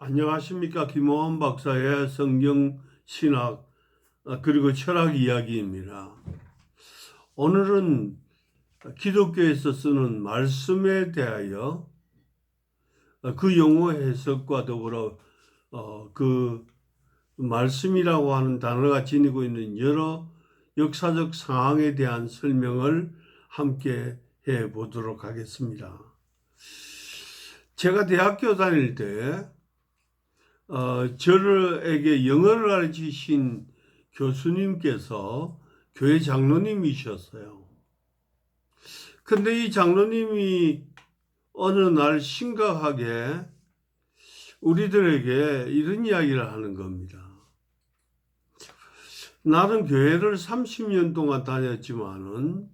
안녕하십니까. 김호환 박사의 성경 신학 그리고 철학 이야기입니다. 오늘은 기독교에서 쓰는 말씀에 대하여 그 용어 해석과 더불어 그 말씀이라고 하는 단어가 지니고 있는 여러 역사적 상황에 대한 설명을 함께 해 보도록 하겠습니다. 제가 대학교 다닐 때 저에게 영어를 가르치신 교수님께서 교회 장로님이셨어요. 근데 이 장로님이 어느 날 심각하게 우리들에게 이런 이야기를 하는 겁니다. 나는 교회를 30년 동안 다녔지만은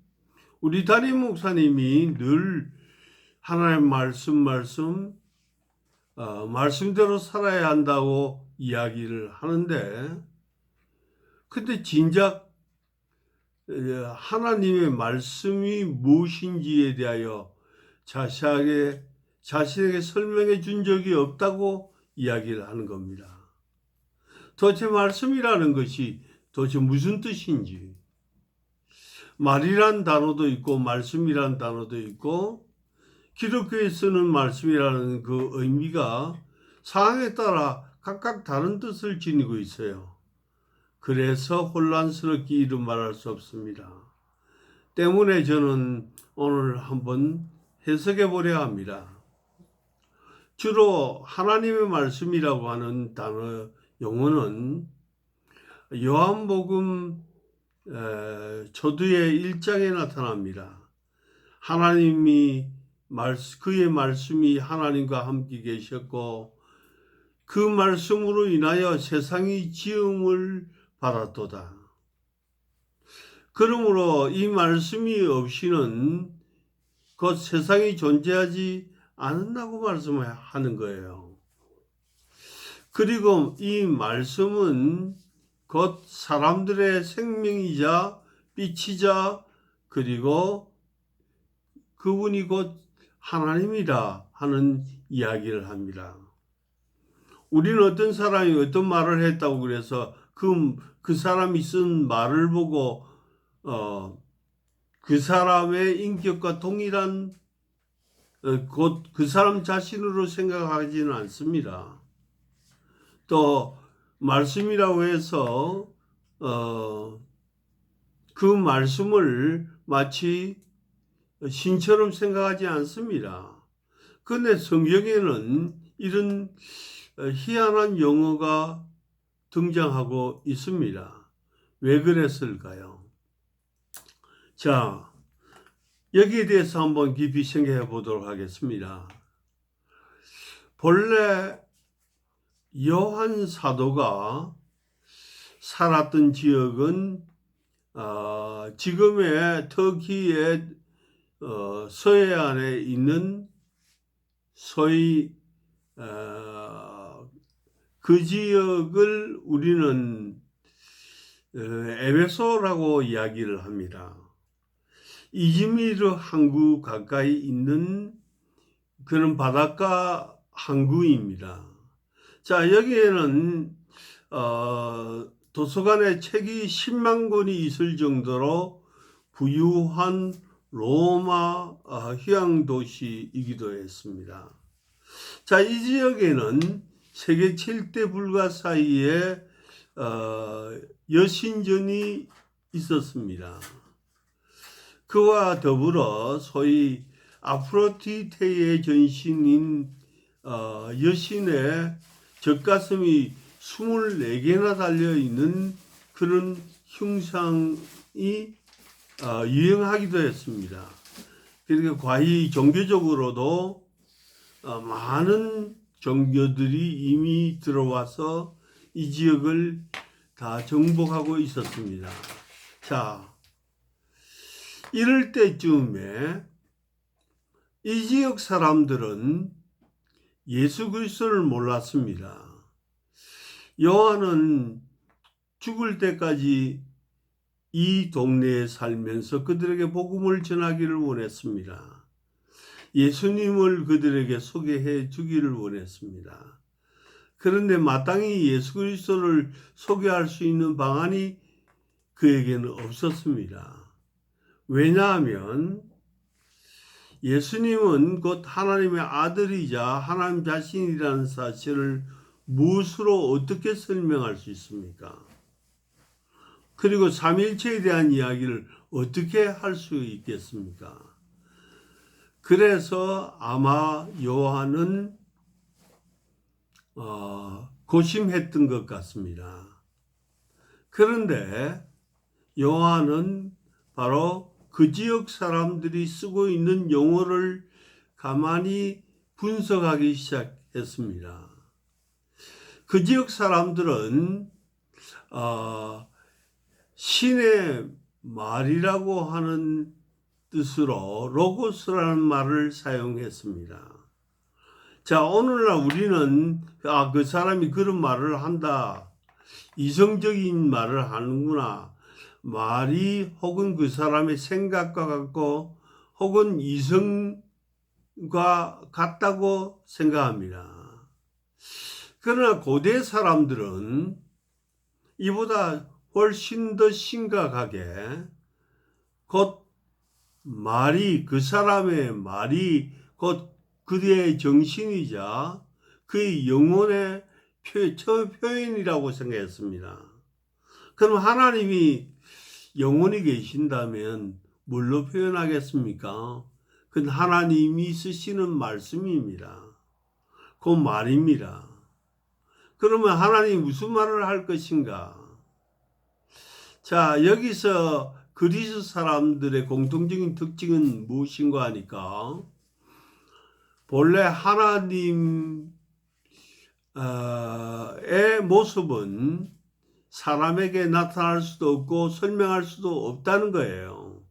우리 담임 목사님이 늘 하나님 말씀대로 살아야 한다고 이야기를 하는데, 근데 진작 하나님의 말씀이 무엇인지에 대하여 자신에게 설명해 준 적이 없다고 이야기를 하는 겁니다. 도대체 말씀이라는 것이 도대체 무슨 뜻인지, 말이란 단어도 있고 말씀이란 단어도 있고 기독교에 쓰는 말씀이라는 그 의미가 상황에 따라 각각 다른 뜻을 지니고 있어요. 그래서 혼란스럽게 이루 말할 수 없습니다. 때문에 저는 오늘 한번 해석해 보려 합니다. 주로 하나님의 말씀이라고 하는 단어 용어는 요한복음 초두의 1장에 나타납니다. 하나님이 그의 말씀이 하나님과 함께 계셨고 그 말씀으로 인하여 세상이 지음을 받았도다. 그러므로 이 말씀이 없이는 곧 세상이 존재하지 않는다고 말씀하는 거예요. 그리고 이 말씀은 곧 사람들의 생명이자 빛이자 그리고 그분이 곧 하나님이라 하는 이야기를 합니다. 우리는 어떤 사람이 어떤 말을 했다고 그래서 그 사람이 쓴 말을 보고 그 사람의 인격과 동일한 곧 그 사람 자신으로 생각하지는 않습니다. 또 말씀이라고 해서 그 말씀을 마치 신처럼 생각하지 않습니다. 그런데 성경에는 이런 희한한 용어가 등장하고 있습니다. 왜 그랬을까요? 자, 여기에 대해서 한번 깊이 생각해 보도록 하겠습니다. 본래 요한 사도가 살았던 지역은 지금의 터키의 서해안에 있는 소위 그 지역을 우리는 에베소라고 이야기를 합니다. 이즈미르 항구 가까이 있는 그런 바닷가 항구입니다. 자, 여기에는 도서관에 책이 10만 권이 있을 정도로 부유한 로마 휴양 도시이기도 했습니다. 자, 이 지역에는 세계 7대 불가 사이에 여신전이 있었습니다. 그와 더불어 소위 아프로디테의 전신인 여신의 젖가슴이 24개나 달려있는 그런 흉상이 유행하기도 했습니다. 그러니까 과히 종교적으로도 많은 종교들이 이미 들어와서 이 지역을 다 정복하고 있었습니다. 자, 이럴 때쯤에 이 지역 사람들은 예수 그리스도를 몰랐습니다. 요한은 죽을 때까지 이 동네에 살면서 그들에게 복음을 전하기를 원했습니다. 예수님을 그들에게 소개해 주기를 원했습니다. 그런데 마땅히 예수 그리스도를 소개할 수 있는 방안이 그에게는 없었습니다. 왜냐하면 예수님은 곧 하나님의 아들이자 하나님 자신이라는 사실을 무엇으로 어떻게 설명할 수 있습니까? 그리고 삼일체에 대한 이야기를 어떻게 할 수 있겠습니까? 그래서 아마 요한은 고심했던 것 같습니다. 그런데 요한은 바로 그 지역 사람들이 쓰고 있는 용어를 가만히 분석하기 시작했습니다. 그 지역 사람들은 신의 말이라고 하는 뜻으로 로고스라는 말을 사용했습니다. 자, 오늘날 우리는 그 사람이 그런 말을 한다, 이성적인 말을 하는구나, 말이 혹은 그 사람의 생각과 같고 혹은 이성과 같다고 생각합니다. 그러나 고대 사람들은 이보다 훨씬 더 심각하게 곧 말이, 그 사람의 말이 곧 그의 정신이자 그의 영혼의 표현이라고 생각했습니다. 그럼 하나님이 영혼이 계신다면 뭘로 표현하겠습니까? 그건 하나님이 쓰시는 말씀입니다. 그 말입니다. 그러면 하나님이 무슨 말을 할 것인가? 자, 여기서 그리스 사람들의 공통적인 특징은 무엇인가 하니까 본래 하나님의 모습은 사람에게 나타날 수도 없고 설명할 수도 없다는 거예요.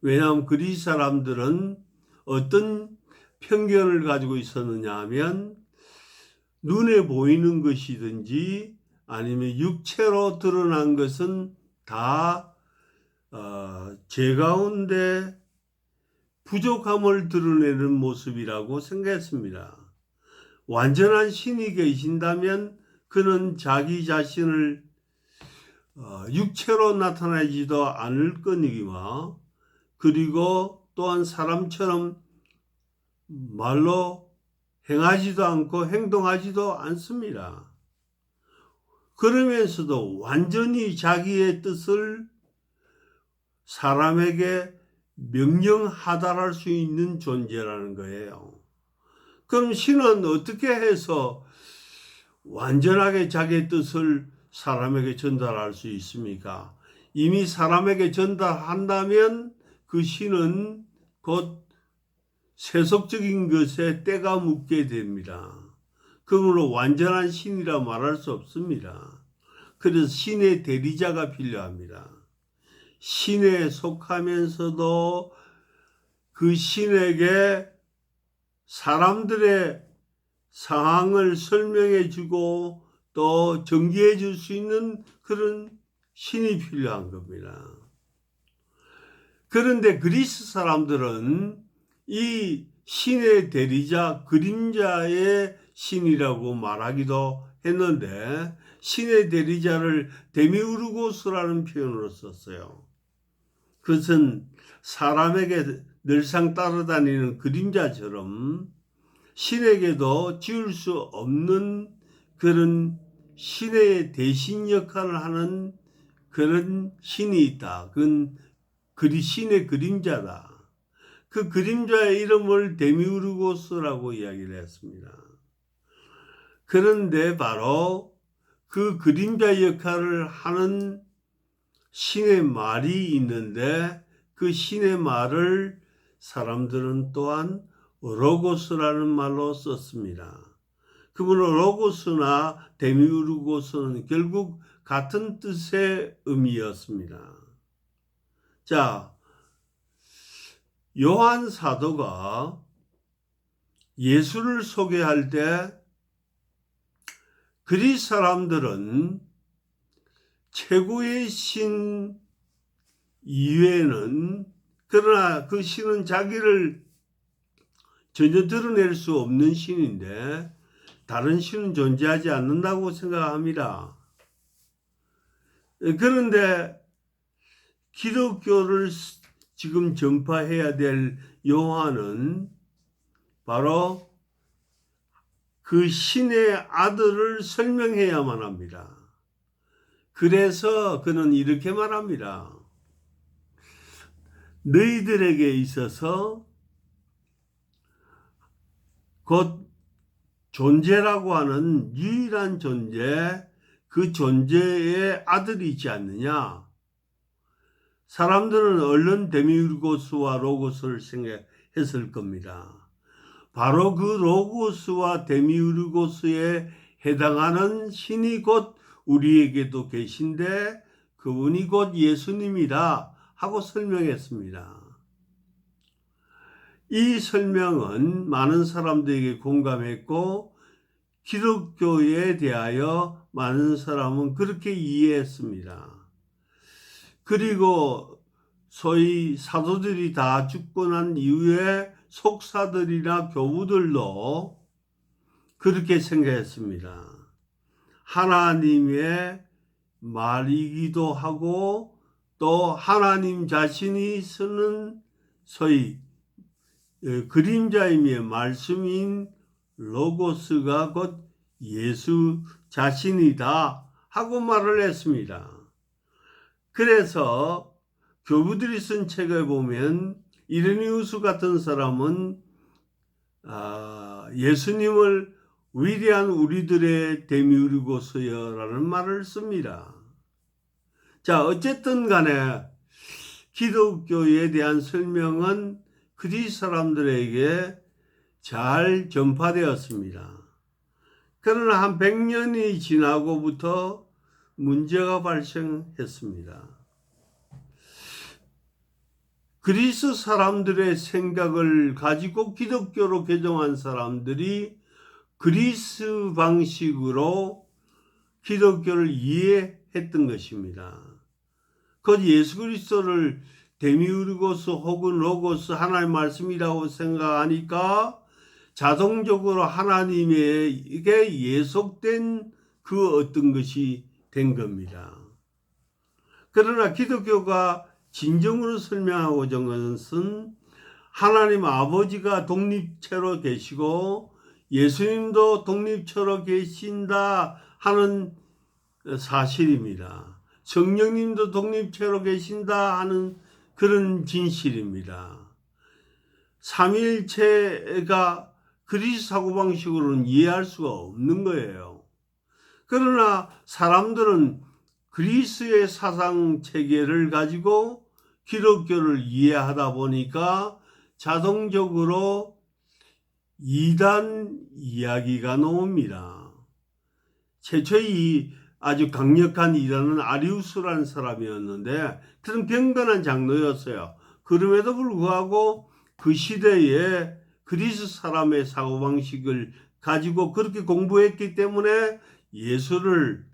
왜냐하면 그리스 사람들은 어떤 편견을 가지고 있었느냐 하면 눈에 보이는 것이든지 아니면 육체로 드러난 것은 다 제 가운데 부족함을 드러내는 모습이라고 생각했습니다. 완전한 신이 계신다면 그는 자기 자신을 육체로 나타나지도 않을 거니와 그리고 또한 사람처럼 말로 행하지도 않고 행동하지도 않습니다. 그러면서도 완전히 자기의 뜻을 사람에게 명령하달할 수 있는 존재라는 거예요. 그럼 신은 어떻게 해서 완전하게 자기의 뜻을 사람에게 전달할 수 있습니까? 이미 사람에게 전달한다면 그 신은 곧 세속적인 것에 때가 묻게 됩니다. 그러므로 완전한 신이라 말할 수 없습니다. 그래서 신의 대리자가 필요합니다. 신에 속하면서도 그 신에게 사람들의 상황을 설명해 주고 또 전개해 줄 수 있는 그런 신이 필요한 겁니다. 그런데 그리스 사람들은 이 신의 대리자, 그림자의 신이라고 말하기도 했는데 신의 대리자를 데미우르고스라는 표현으로 썼어요. 그것은 사람에게 늘상 따라다니는 그림자처럼 신에게도 지울 수 없는 그런 신의 대신 역할을 하는 그런 신이 있다. 그건 신의 그림자다. 그 그림자의 이름을 데미우르고스라고 이야기를 했습니다. 그런데 바로 그 그림자 역할을 하는 신의 말이 있는데 그 신의 말을 사람들은 또한 로고스라는 말로 썼습니다. 그러므로 로고스나 데미우르고스는 결국 같은 뜻의 의미였습니다. 자, 요한 사도가 예수를 소개할 때 그리스 사람들은 최고의 신 이외에는 그러나 그 신은 자기를 전혀 드러낼 수 없는 신인데 다른 신은 존재하지 않는다고 생각합니다. 그런데 기독교를 지금 전파해야 될 요한은 바로 그 신의 아들을 설명해야만 합니다. 그래서 그는 이렇게 말합니다. 너희들에게 있어서 곧 존재라고 하는 유일한 존재, 그 존재의 아들이지 않느냐. 사람들은 얼른 데미우르고스와 로고스를 생각했을 겁니다. 바로 그 로고스와 데미우르고스에 해당하는 신이 곧 우리에게도 계신데 그분이 곧 예수님이다 하고 설명했습니다. 이 설명은 많은 사람들에게 공감했고 기독교에 대하여 많은 사람은 그렇게 이해했습니다. 그리고 소위 사도들이 다 죽고 난 이후에 속사들이나 교부들도 그렇게 생각했습니다. 하나님의 말이기도 하고 또 하나님 자신이 쓰는 소위 그림자임의 말씀인 로고스가 곧 예수 자신이다 하고 말을 했습니다. 그래서 교부들이 쓴 책을 보면 이레니우스 같은 사람은 예수님을 위대한 우리들의 데미우르고스여라는 말을 씁니다. 자, 어쨌든 간에 기독교에 대한 설명은 그리스 사람들에게 잘 전파되었습니다. 그러나 한 100년이 지나고부터 문제가 발생했습니다. 그리스 사람들의 생각을 가지고 기독교로 개종한 사람들이 그리스 방식으로 기독교를 이해했던 것입니다. 곧 예수 그리스도를 데미우르고스 혹은 로고스 하나님의 말씀이라고 생각하니까 자동적으로 하나님에게 예속된 그 어떤 것이 된 겁니다. 그러나 기독교가 진정으로 설명하고자 하는 것은 하나님 아버지가 독립체로 계시고 예수님도 독립체로 계신다 하는 사실입니다. 성령님도 독립체로 계신다 하는 그런 진실입니다. 삼위일체가 그리스 사고방식으로는 이해할 수가 없는 거예요. 그러나 사람들은 그리스의 사상체계를 가지고 기독교를 이해하다 보니까 자동적으로 이단 이야기가 나옵니다. 최초의 아주 강력한 이단은 아리우스라는 사람이었는데 그런 경건한 장로였어요. 그럼에도 불구하고 그 시대에 그리스 사람의 사고방식을 가지고 그렇게 공부했기 때문에 예수를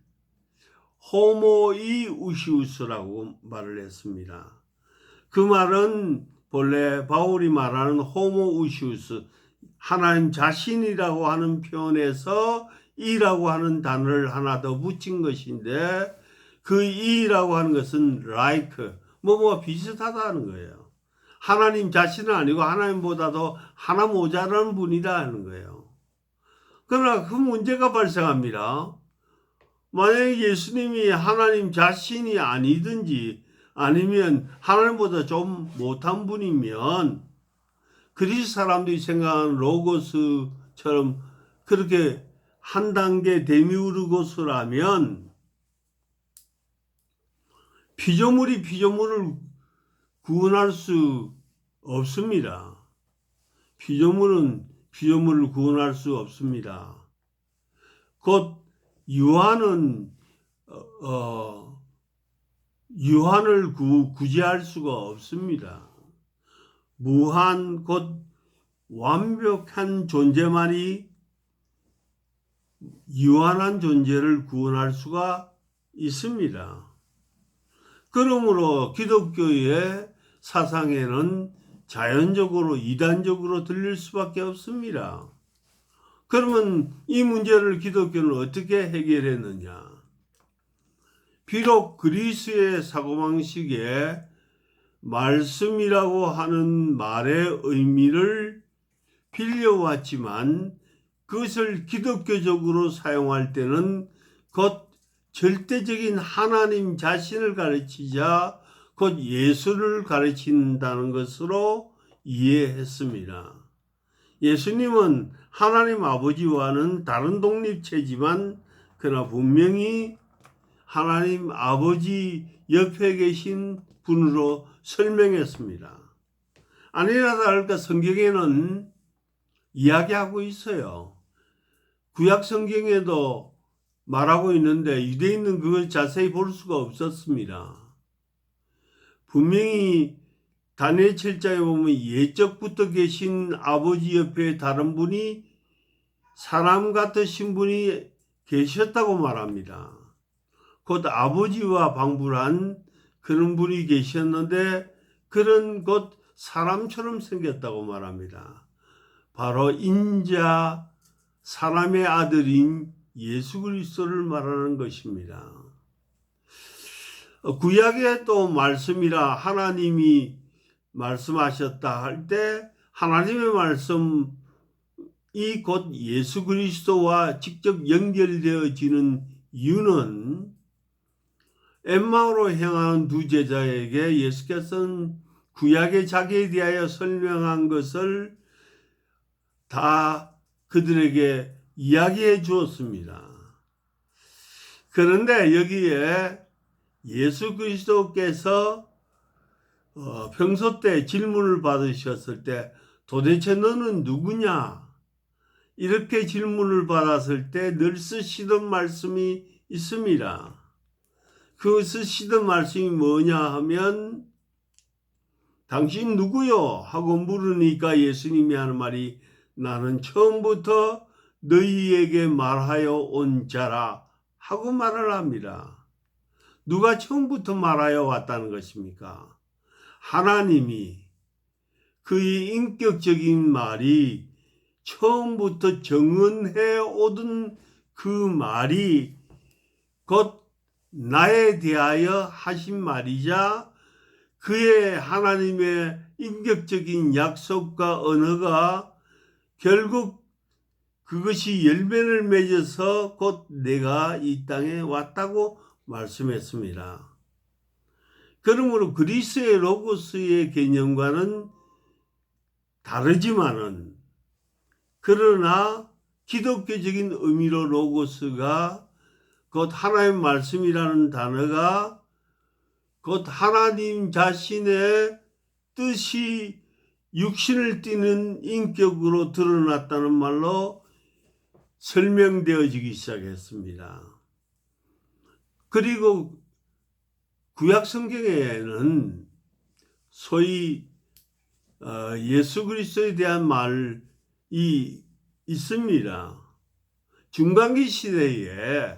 호모이우시우스라고 말을 했습니다. 그 말은 본래 바울이 말하는 호모우시우스, 하나님 자신이라고 하는 표현에서 이라고 하는 단어를 하나 더 붙인 것인데 그 이라고 하는 것은 like, 뭐가 비슷하다는 거예요. 하나님 자신은 아니고 하나님보다도 하나 모자라는 분이다 하는 거예요. 그러나 그 문제가 발생합니다. 만약에 예수님이 하나님 자신이 아니든지 아니면 하나님보다 좀 못한 분이면 그리스 사람들이 생각하는 로고스처럼 그렇게 한 단계 데미우르고스라면 피조물이 피조물을 구원할 수 없습니다. 피조물은 피조물을 구원할 수 없습니다. 곧 유한은 유한을 구제할 수가 없습니다. 무한 곧 완벽한 존재만이 유한한 존재를 구원할 수가 있습니다. 그러므로 기독교의 사상에는 자연적으로 이단적으로 들릴 수밖에 없습니다. 그러면 이 문제를 기독교는 어떻게 해결했느냐? 비록 그리스의 사고방식에 말씀이라고 하는 말의 의미를 빌려왔지만 그것을 기독교적으로 사용할 때는 곧 절대적인 하나님 자신을 가르치자 곧 예수를 가르친다는 것으로 이해했습니다. 예수님은 하나님 아버지와는 다른 독립체지만 그러나 분명히 하나님 아버지 옆에 계신 분으로 설명했습니다. 아니나 다를까 성경에는 이야기하고 있어요. 구약 성경에도 말하고 있는데 유대인은 그걸 자세히 볼 수가 없었습니다. 분명히 다니엘 7장에 보면 예적부터 계신 아버지 옆에 다른 분이 사람 같으신 분이 계셨다고 말합니다. 곧 아버지와 방불한 그런 분이 계셨는데 그런 곧 사람처럼 생겼다고 말합니다. 바로 인자 사람의 아들인 예수 그리스도를 말하는 것입니다. 구약에 또 말씀이라 하나님이 말씀하셨다 할 때 하나님의 말씀이 곧 예수 그리스도와 직접 연결되어지는 이유는 엠마오로 향하는 두 제자에게 예수께서는 구약의 자기에 대하여 설명한 것을 다 그들에게 이야기해 주었습니다. 그런데 여기에 예수 그리스도께서 평소 때 질문을 받으셨을 때 도대체 너는 누구냐? 이렇게 질문을 받았을 때 늘 쓰시던 말씀이 있습니다. 그 쓰시던 말씀이 뭐냐 하면 당신 누구요? 하고 물으니까 예수님이 하는 말이 나는 처음부터 너희에게 말하여 온 자라 하고 말을 합니다. 누가 처음부터 말하여 왔다는 것입니까? 하나님이 그의 인격적인 말이 처음부터 정언해 오던 그 말이 곧 나에 대하여 하신 말이자 그의 하나님의 인격적인 약속과 언어가 결국 그것이 열매를 맺어서 곧 내가 이 땅에 왔다고 말씀했습니다. 그러므로 그리스의 로고스의 개념과는 다르지만은 그러나 기독교적인 의미로 로고스가 곧 하나님의 말씀이라는 단어가 곧 하나님 자신의 뜻이 육신을 띠는 인격으로 드러났다는 말로 설명되어지기 시작했습니다. 그리고 구약 성경에는 소위 예수 그리스도에 대한 말이 있습니다. 중간기 시대에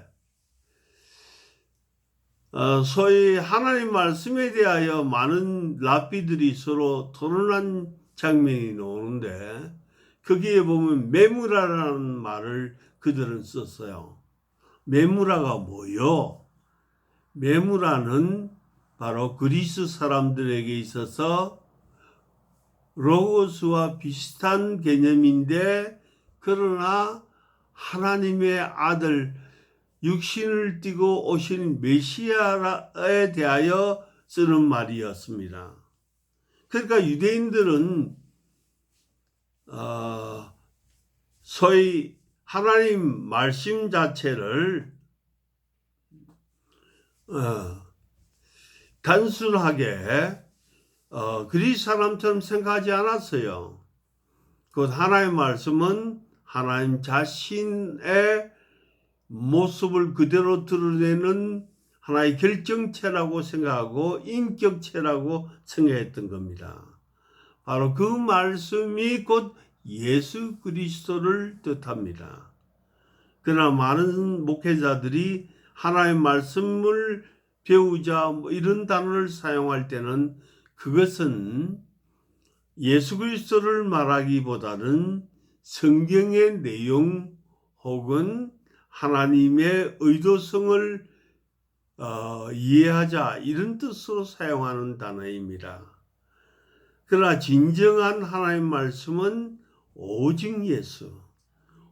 소위 하나님 말씀에 대하여 많은 랍비들이 서로 토론한 장면이 나오는데 거기에 보면 메무라라는 말을 그들은 썼어요. 메무라가 뭐요? 메무라는 바로 그리스 사람들에게 있어서 로고스와 비슷한 개념인데 그러나 하나님의 아들 육신을 띠고 오신 메시아에 대하여 쓰는 말이었습니다. 그러니까 유대인들은 소위 하나님 말씀 자체를 단순하게 그리스 사람처럼 생각하지 않았어요. 그 하나님의 말씀은 하나님 자신의 모습을 그대로 드러내는 하나의 결정체라고 생각하고 인격체라고 생각했던 겁니다. 바로 그 말씀이 곧 예수 그리스도를 뜻합니다. 그러나 많은 목회자들이 하나님의 말씀을 배우자 이런 단어를 사용할 때는 그것은 예수 그리스도를 말하기보다는 성경의 내용 혹은 하나님의 의도성을 이해하자 이런 뜻으로 사용하는 단어입니다. 그러나 진정한 하나님 말씀은 오직 예수,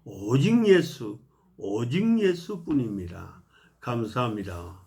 오직 예수, 오직 예수뿐입니다. 감사합니다.